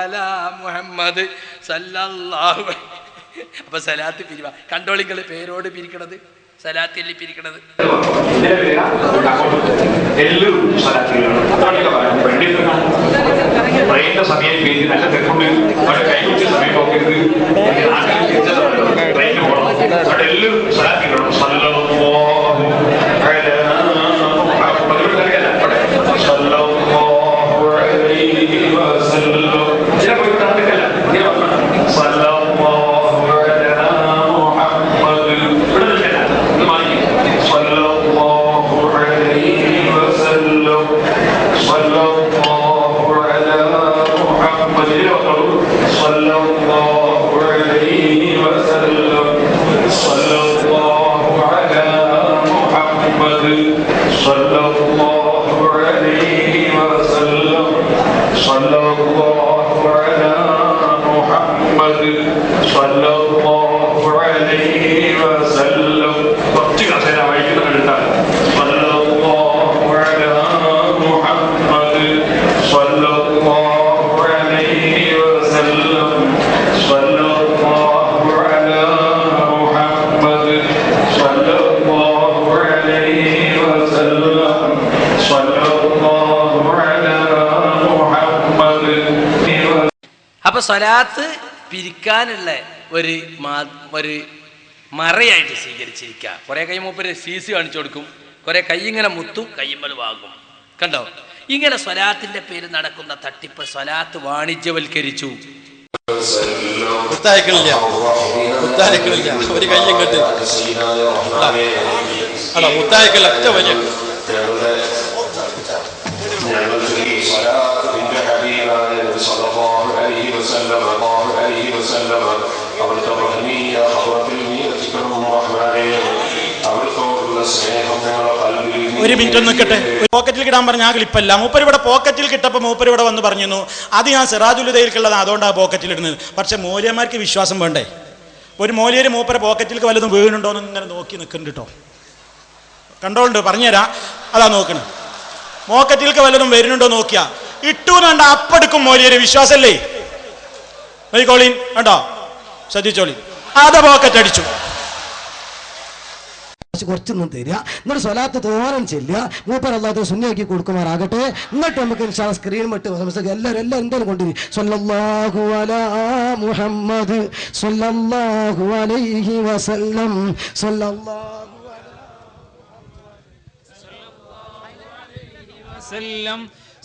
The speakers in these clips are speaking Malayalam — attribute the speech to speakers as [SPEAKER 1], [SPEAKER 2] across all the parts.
[SPEAKER 1] മുഹമ്മദ് സല്ലല്ലാഹു. അപ്പൊ സലാത്ത് പിരിവ കണ്ടോളിങ്ങൾ പേരോട് പിരിക്കണത് സലാത്തിൽ പിരിക്കണത് അപ്പൊ സ്വലാത്ത് പിരിക്കാനുള്ള ഒരു മറയായിട്ട് സ്വീകരിച്ചിരിക്കുക. കുറെ കൈ മൂപ്പര് സീസി കാണിച്ചു കൊടുക്കും, കുറെ കൈ ഇങ്ങനെ മുത്തും കയ്യമ്മൽ വാങ്ങും. കണ്ടോ, ഇങ്ങനെ സ്വലാത്തിന്റെ പേര് നടക്കുന്ന തട്ടിപ്പ് സ്വലാത്ത് വാണിജ്യവൽക്കരിച്ചു.
[SPEAKER 2] ഒരു കയ്യും കെട്ട് മുത്തായക്കൽ ഒറ്റ വയ്യ ഒരു മിനിറ്റ് ഒന്ന് നിൽക്കട്ടെ. പോക്കറ്റിൽ കിടാൻ പറഞ്ഞ ആ ക്ലിപ്പല്ല. മൂപ്പർ ഇവിടെ പോക്കറ്റിൽ കിട്ടപ്പോൾ മൂപ്പർ ഇവിടെ വന്ന് പറഞ്ഞിരുന്നു അത് ഞാൻ സിറാജുലുദയിൽക്കുള്ളതാണ്, അതുകൊണ്ടാണ് പോക്കറ്റിൽ ഇടുന്നത്. പക്ഷെ മൂല്യന്മാർക്ക് വിശ്വാസം വേണ്ടേ? ഒരു മൂല്യര് മൂപ്പരെ പോക്കറ്റിലേക്ക് വല്ലതും വീണുണ്ടോ എന്ന് ഇങ്ങനെ നോക്കി നിൽക്കുന്നുണ്ട് കേട്ടോ. കണ്ടോണ്ട് പറഞ്ഞുതരാം, അതാ നോക്കണേ. പോക്കറ്റിലേക്ക് വല്ലതും വരുന്നുണ്ടോ നോക്കിയാ ഇട്ടു വേണ്ട അപ്പെടുക്കും മൂല്യര്. വിശ്വാസല്ലേ? നോക്കിക്കോളീൻ, കണ്ടോ, ശ്രദ്ധിച്ചോളി. അതാ പോക്കറ്റ് അടിച്ചു.
[SPEAKER 3] കുറച്ചൊന്നും തരിക, എന്നിട്ട് സ്വലാത്ത് തോരം ചെല്ലുക. മൂപ്പർ അല്ലാത്ത സുന്നിയാക്കി കൊടുക്കുമാറാകട്ടെ. എന്നിട്ട് നമുക്ക് സ്ക്രീൻ മറ്റ് എല്ലാവരും എന്തായാലും കൊണ്ടുവരും. സ്വല്ലല്ലാഹു അലാ മുഹമ്മദ് സ്വല്ലല്ലാഹു അലൈഹി വസല്ലം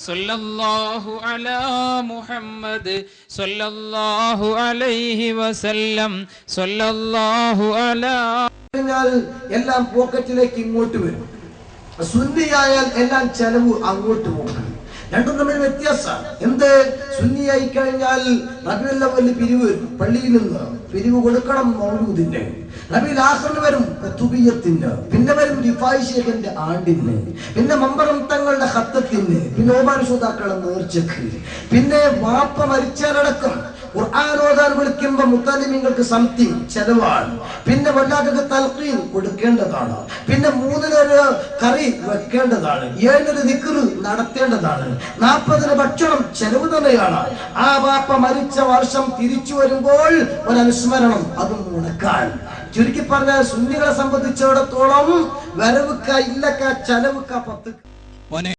[SPEAKER 3] സ്വല്ലല്ലാഹു
[SPEAKER 4] അലാ മുഹമ്മദ് സ്വല്ലല്ലാഹു അലൈഹി വസല്ലം സ്വല്ലല്ലാഹു അലാ.
[SPEAKER 3] എല്ലാം പോക്കറ്റിലേക്ക് ഇങ്ങോട്ട് വരും. സുന്നിയായാൽ എല്ലാം ചെലവ് അങ്ങോട്ട് പോകും. രണ്ടും തമ്മിൽ വ്യത്യാസമാണ്. എന്ത്? സുന്നിയായി കഴിഞ്ഞാൽ റബീഉൽ അവ്വലിൽ പിരിവ് വരും, പള്ളിയിൽ നിന്ന് പിരിവ് കൊടുക്കണം മൗലൂദിന്. റബീഉൽ ആഖിറിന് വരും ഖുതുബിയ്യത്തിന്, പിന്നെ വരും റിഫായി ശൈഖിന്റെ ആണ്ടിന്, പിന്നെ മമ്പറം തങ്ങളുടെ ഖത്തത്തിന്, പിന്നെ ഓമാൻ ശ്രോതാക്കളുടെ നേർച്ചക്ക്, പിന്നെ വാപ്പ മരിച്ചാലടക്കം ഖുർആൻ ഓതാൻ വിളിക്കുമ്പോൾ മുത്തലിമീങ്ങൾക്ക് സംതിങ് ചെലവാണ്. പിന്നെ വല്ലാതെ തൽഖീൻ കൊടുക്കേണ്ടതാണ്. പിന്നെ 3 കറി വെക്കേണ്ടതാണ്. 7 ദിക്ർ നടത്തേണ്ടതാണ്. 40 ഭക്ഷണം ചെലവ് തന്നെയാണ്. ആ വാപ്പ മരിച്ച വർഷം തിരിച്ചു വരുമ്പോൾ ഒരു അനുസ്മരണം അതും മുടക്കാൻ. ചുരുക്കി പറഞ്ഞാൽ സുന്നികളെ സംബന്ധിച്ചിടത്തോളം വരവുക്ക ഇല്ലക്ക ചെലവുക്ക 10.